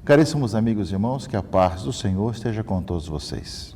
Caríssimos amigos e irmãos, que a paz do Senhor esteja com todos vocês.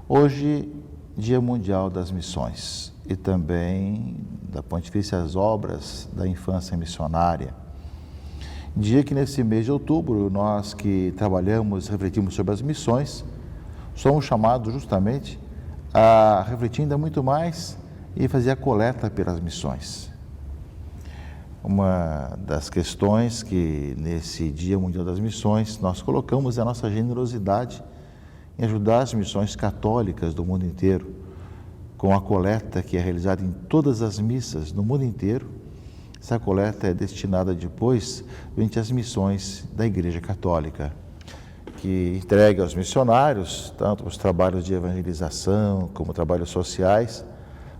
Hoje, Dia Mundial das Missões e também da Pontifícia às Obras da Infância Missionária. Dia que nesse mês de outubro, nós que trabalhamos, refletimos sobre as missões, somos chamados justamente a refletir ainda muito mais e fazer a coleta pelas missões. Uma das questões que nesse Dia Mundial das Missões nós colocamos é a nossa generosidade em ajudar as missões católicas do mundo inteiro, com a coleta que é realizada em todas as missas no mundo inteiro. Essa coleta é destinada depois às missões da Igreja Católica, que entrega aos missionários, tanto os trabalhos de evangelização como trabalhos sociais,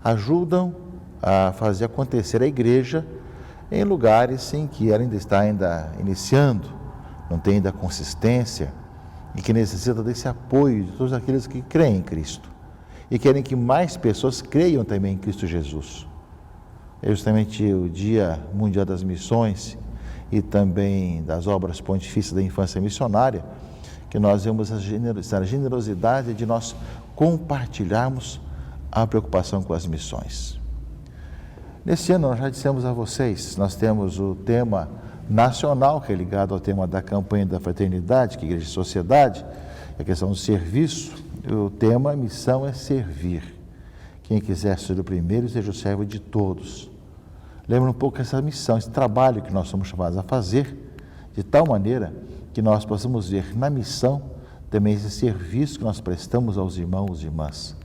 ajudam a fazer acontecer a Igreja em lugares em que ela ainda está iniciando, não tem ainda consistência e que necessita desse apoio de todos aqueles que creem em Cristo e querem que mais pessoas creiam também em Cristo Jesus. É justamente o Dia Mundial das Missões e também das obras pontifícias da infância missionária que nós vemos a generosidade de nós compartilharmos a preocupação com as missões. Nesse ano, nós já dissemos a vocês, nós temos o tema nacional, que é ligado ao tema da campanha da fraternidade, que é Igreja e Sociedade, a questão do serviço. O tema Missão é Servir. Quem quiser ser o primeiro, seja o servo de todos. Lembra um pouco essa missão, esse trabalho que nós somos chamados a fazer, de tal maneira que nós possamos ver na missão também esse serviço que nós prestamos aos irmãos e irmãs,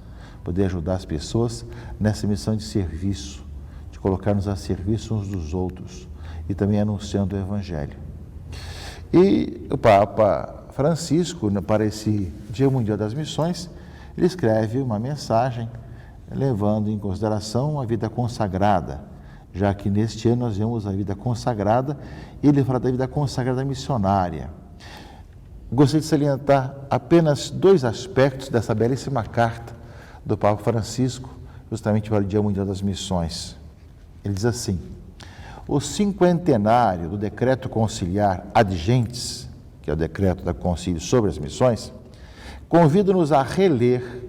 poder ajudar as pessoas nessa missão de serviço, de colocar-nos a serviço uns dos outros e também anunciando o Evangelho. E o Papa Francisco, para esse Dia Mundial das Missões, ele escreve uma mensagem levando em consideração a vida consagrada, já que neste ano nós vemos a vida consagrada, e ele fala da vida consagrada missionária. Gostaria de salientar apenas dois aspectos dessa belíssima carta do Papa Francisco, justamente para o Dia Mundial das Missões. Ele diz assim: o cinquentenário do Decreto Conciliar Ad Gentes, que é o decreto da Concílio sobre as missões, convida-nos a reler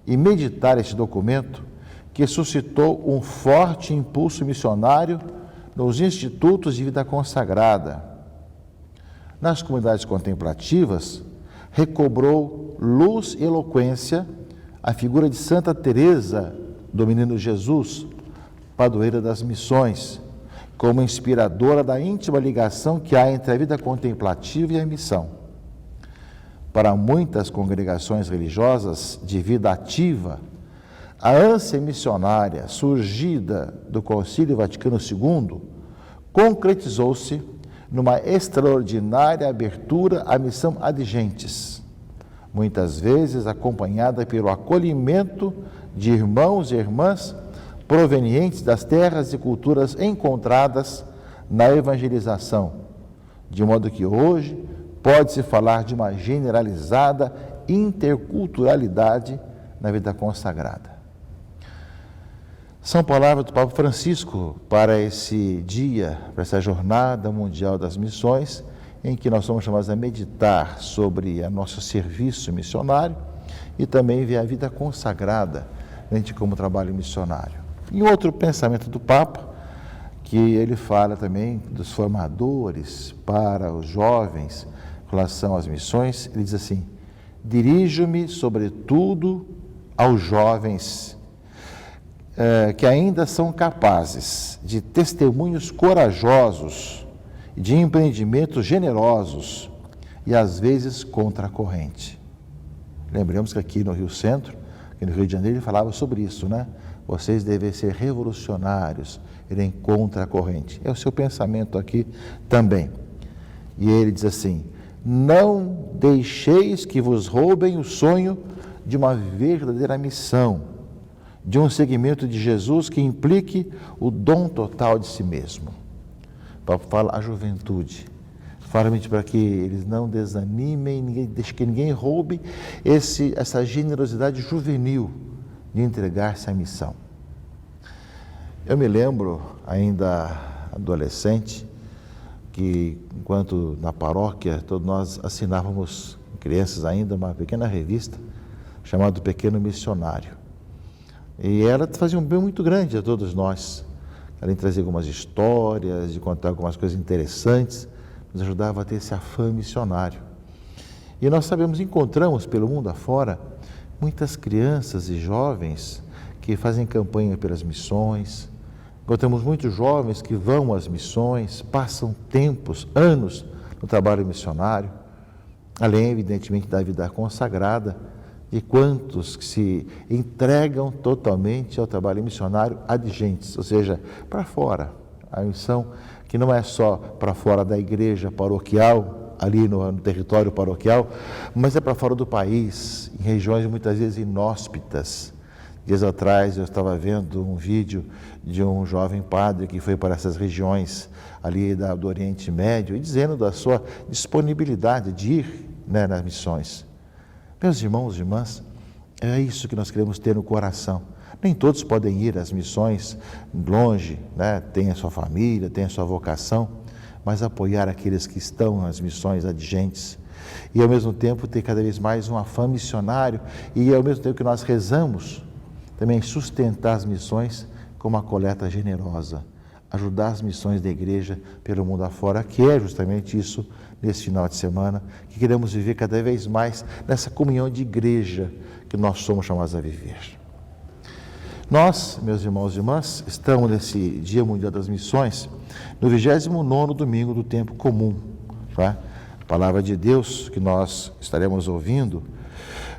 e meditar este documento que suscitou um forte impulso missionário nos institutos de vida consagrada. Nas comunidades contemplativas, recobrou luz e eloquência a figura de Santa Teresa do Menino Jesus, padroeira das missões, como inspiradora da íntima ligação que há entre a vida contemplativa e a missão. Para muitas congregações religiosas de vida ativa, a ânsia missionária surgida do Concílio Vaticano II concretizou-se numa extraordinária abertura à missão Ad Gentes, muitas vezes acompanhada pelo acolhimento de irmãos e irmãs provenientes das terras e culturas encontradas na evangelização, de modo que hoje pode-se falar de uma generalizada interculturalidade na vida consagrada. São palavras do Papa Francisco para esse dia, para essa Jornada Mundial das Missões, em que nós somos chamados a meditar sobre o nosso serviço missionário e também ver a vida consagrada, como trabalho missionário. E outro pensamento do Papa, que ele fala também dos formadores para os jovens em relação às missões, ele diz assim: dirijo-me sobretudo aos jovens que ainda são capazes de testemunhos corajosos, de empreendimentos generosos e às vezes contra a corrente. Lembramos que aqui no Rio Centro, aqui no Rio de Janeiro, ele falava sobre isso, né? Vocês devem ser revolucionários, irem contra a corrente. É o seu pensamento aqui também. E ele diz assim: não deixeis que vos roubem o sonho de uma verdadeira missão, de um seguimento de Jesus que implique o dom total de si mesmo. O Papa fala à juventude, fala para que eles não desanimem, deixe que ninguém roube essa generosidade juvenil de entregar-se à missão. Eu me lembro, ainda adolescente, que enquanto na paróquia, todos nós assinávamos, crianças ainda, uma pequena revista chamada Pequeno Missionário. E ela fazia um bem muito grande a todos nós. Além de trazer algumas histórias, de contar algumas coisas interessantes, nos ajudava a ter esse afã missionário. E nós sabemos, encontramos pelo mundo afora muitas crianças e jovens que fazem campanha pelas missões. Encontramos muitos jovens que vão às missões, passam tempos, anos no trabalho missionário, além, evidentemente, da vida consagrada, de quantos que se entregam totalmente ao trabalho missionário adigentes, ou seja, para fora. A missão que não é só para fora da igreja paroquial, ali no território paroquial, mas é para fora do país, em regiões muitas vezes inóspitas. Dias atrás eu estava vendo um vídeo de um jovem padre que foi para essas regiões ali do Oriente Médio e dizendo da sua disponibilidade de ir, nas missões. Meus irmãos e irmãs, é isso que nós queremos ter no coração. Nem todos podem ir às missões longe, tem a sua família, tem a sua vocação, mas apoiar aqueles que estão nas missões adigentes e ao mesmo tempo ter cada vez mais um afã missionário e ao mesmo tempo que nós rezamos, também sustentar as missões com uma coleta generosa, ajudar as missões da igreja pelo mundo afora, que é justamente isso nesse final de semana, que queremos viver cada vez mais nessa comunhão de igreja que nós somos chamados a viver. Nós, meus irmãos e irmãs, estamos nesse Dia Mundial das Missões, no 29º domingo do tempo comum. Tá? A palavra de Deus que nós estaremos ouvindo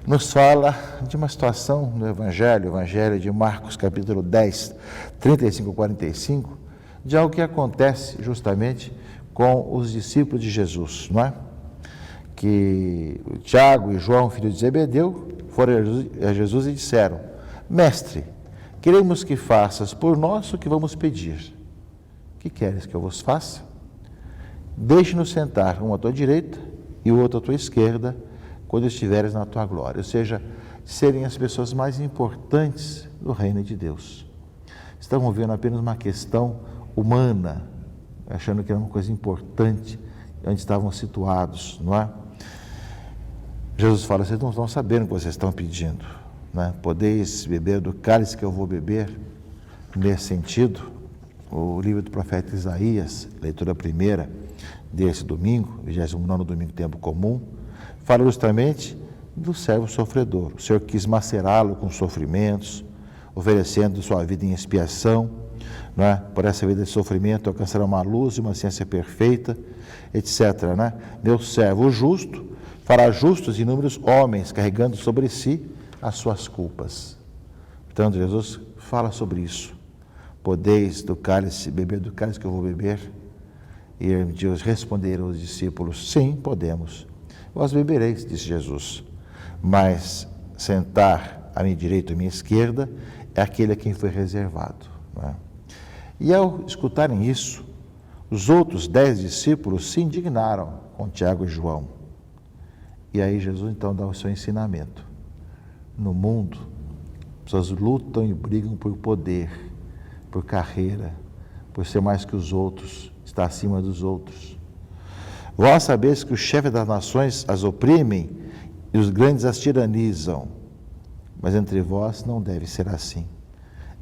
nos fala de uma situação no Evangelho de Marcos, capítulo 10, 35 a 45, de algo que acontece justamente com os discípulos de Jesus, não é? Que Tiago e João, filho de Zebedeu, foram a Jesus e disseram: Mestre, queremos que faças por nós o que vamos pedir. Que queres que eu vos faça? Deixe-nos sentar, um à tua direita e o outro à tua esquerda, quando estiveres na tua glória. Ou seja, serem as pessoas mais importantes do reino de Deus. Estavam vendo apenas uma questão humana, achando que era uma coisa importante, onde estavam situados, não é? Jesus fala: vocês não estão sabendo o que vocês estão pedindo, não é? Podeis beber do cálice que eu vou beber? Nesse sentido, o livro do profeta Isaías, leitura primeira desse domingo, 29º domingo tempo comum, fala justamente do servo sofredor. O Senhor quis macerá-lo com sofrimentos, oferecendo sua vida em expiação, não é? Por essa vida de sofrimento alcançará uma luz e uma ciência perfeita, etc. Né? Meu servo, o justo, fará justos inúmeros homens, carregando sobre si as suas culpas. Portanto, Jesus fala sobre isso. Podeis do cálice, beber do cálice que eu vou beber? E Deus responderam aos discípulos: sim, podemos. Vós bebereis, disse Jesus, mas sentar à minha direita e à minha esquerda é aquele a quem foi reservado. Não é? E ao escutarem isso, os outros 10 discípulos se indignaram com Tiago e João. E aí Jesus então dá o seu ensinamento. No mundo, as pessoas lutam e brigam por poder, por carreira, por ser mais que os outros, estar acima dos outros. Vós sabeis que os chefes das nações as oprimem e os grandes as tiranizam, mas entre vós não deve ser assim.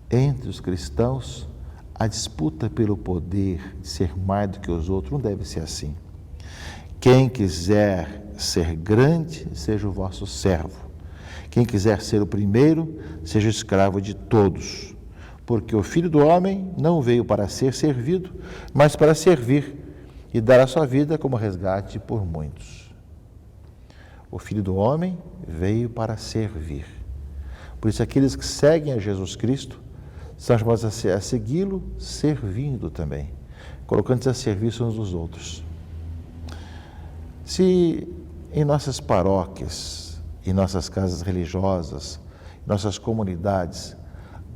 Entre os cristãos, a disputa pelo poder de ser mais do que os outros não deve ser assim. Quem quiser ser grande, seja o vosso servo. Quem quiser ser o primeiro, seja escravo de todos. Porque o Filho do Homem não veio para ser servido, mas para servir e dar a sua vida como resgate por muitos. O Filho do Homem veio para servir. Por isso, aqueles que seguem a Jesus Cristo são chamados a segui-lo servindo também, colocando-se a serviço uns dos outros. Se em nossas paróquias, em nossas casas religiosas, em nossas comunidades,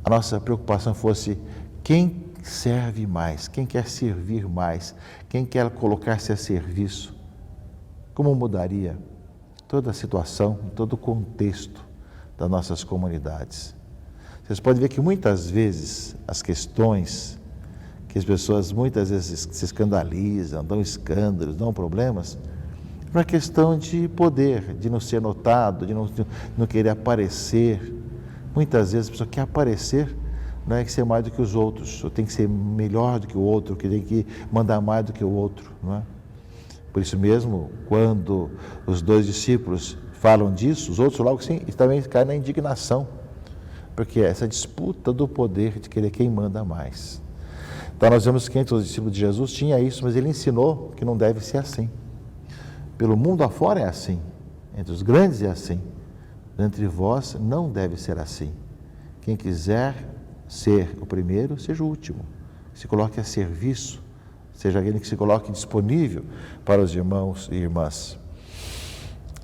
a nossa preocupação fosse quem serve mais, quem quer servir mais, quem quer colocar-se a serviço, como mudaria toda a situação, todo o contexto das nossas comunidades? Vocês podem ver que muitas vezes as questões que as pessoas muitas vezes se escandalizam, dão escândalos, dão problemas, é uma questão de poder, de não ser notado, de não querer aparecer. Muitas vezes a pessoa quer aparecer, não é que ser mais do que os outros, ou tem que ser melhor do que o outro, que tem que mandar mais do que o outro, não é? Por isso mesmo, quando os 2 discípulos falam disso, os outros logo sim também caem na indignação, porque é essa disputa do poder de querer quem manda mais. Então nós vemos que entre os discípulos de Jesus tinha isso, mas ele ensinou que não deve ser assim. Pelo mundo afora é assim, entre os grandes é assim, entre vós não deve ser assim. Quem quiser ser o primeiro, seja o último, se coloque a serviço, seja aquele que se coloque disponível para os irmãos e irmãs.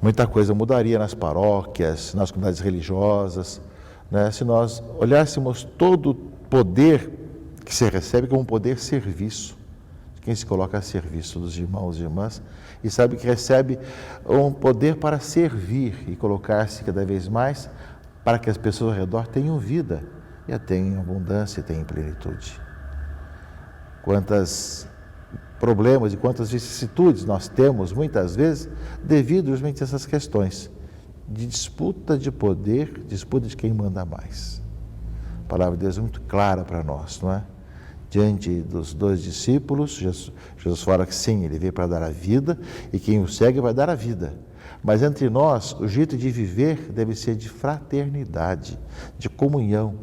Muita coisa mudaria nas paróquias, nas comunidades religiosas, né, se nós olhássemos todo o poder que se recebe como um poder serviço, quem se coloca a serviço dos irmãos e irmãs e sabe que recebe um poder para servir e colocar-se cada vez mais para que as pessoas ao redor tenham vida e a tenham em abundância e tenham em plenitude. Quantos problemas e quantas vicissitudes nós temos muitas vezes devido justamente a essas questões de disputa de poder, disputa de quem manda mais. A palavra de Deus é muito clara para nós, não é? Diante dos 2 discípulos, Jesus fala que sim, ele veio para dar a vida e quem o segue vai dar a vida. Mas entre nós, o jeito de viver deve ser de fraternidade, de comunhão,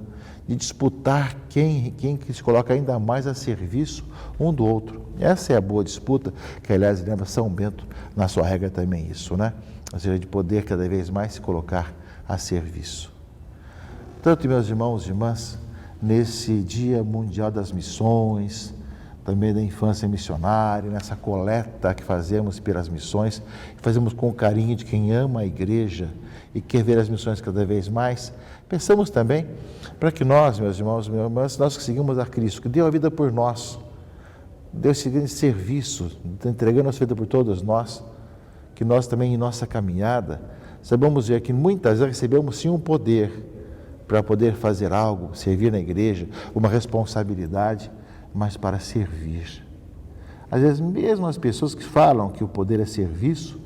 de disputar quem que se coloca ainda mais a serviço um do outro. Essa é a boa disputa, que aliás lembra São Bento na sua regra também isso, né? Ou seja, de poder cada vez mais se colocar a serviço. Tanto, meus irmãos e irmãs, nesse Dia Mundial das Missões, também da infância missionária, nessa coleta que fazemos pelas missões, fazemos com o carinho de quem ama a igreja e quer ver as missões cada vez mais, pensamos também para que nós, meus irmãos e minhas irmãs, nós que seguimos a Cristo, que deu a vida por nós, deu esse grande serviço, entregando a sua vida por todos nós, que nós também em nossa caminhada, sabemos ver que muitas vezes recebemos sim um poder, para poder fazer algo, servir na igreja, uma responsabilidade, mas para servir. Às vezes, mesmo as pessoas que falam que o poder é serviço,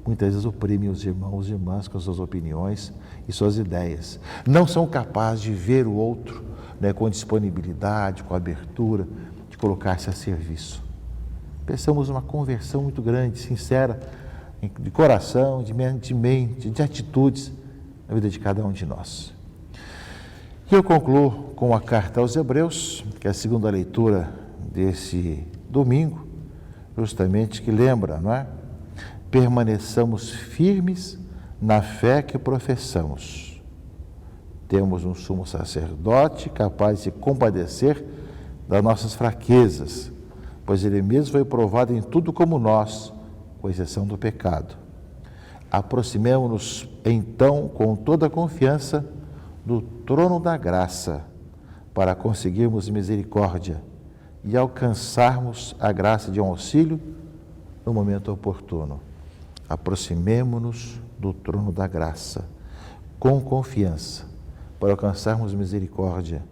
muitas vezes oprimem os irmãos e irmãs com suas opiniões e suas ideias. Não são capazes de ver o outro, né, com disponibilidade, com abertura, de colocar-se a serviço. Pensamos uma conversão muito grande, sincera, de coração, de mente, de atitudes na vida de cada um de nós. E eu concluo com a carta aos Hebreus, que é a segunda leitura desse domingo, justamente que lembra, não é? Permaneçamos firmes na fé que professamos. Temos um sumo sacerdote capaz de se compadecer das nossas fraquezas, pois ele mesmo foi provado em tudo como nós, com exceção do pecado. Aproximemo-nos então com toda a confiança do trono da graça, para conseguirmos misericórdia e alcançarmos a graça de um auxílio no momento oportuno. Aproximemo-nos do trono da graça, com confiança, para alcançarmos misericórdia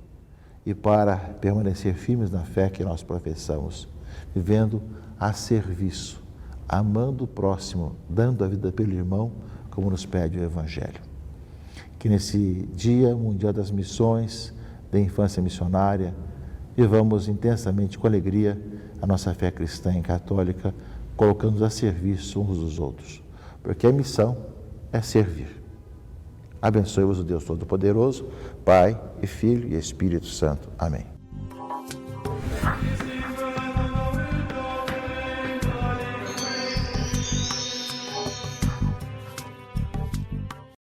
e para permanecer firmes na fé que nós professamos, vivendo a serviço, amando o próximo, dando a vida pelo irmão, como nos pede o Evangelho. Que nesse Dia Mundial das Missões, da infância missionária, vivamos intensamente, com alegria, a nossa fé cristã e católica, colocando-nos a serviço uns dos outros, porque a missão é servir. Abençoe-vos o Deus Todo-Poderoso, Pai e Filho e Espírito Santo. Amém.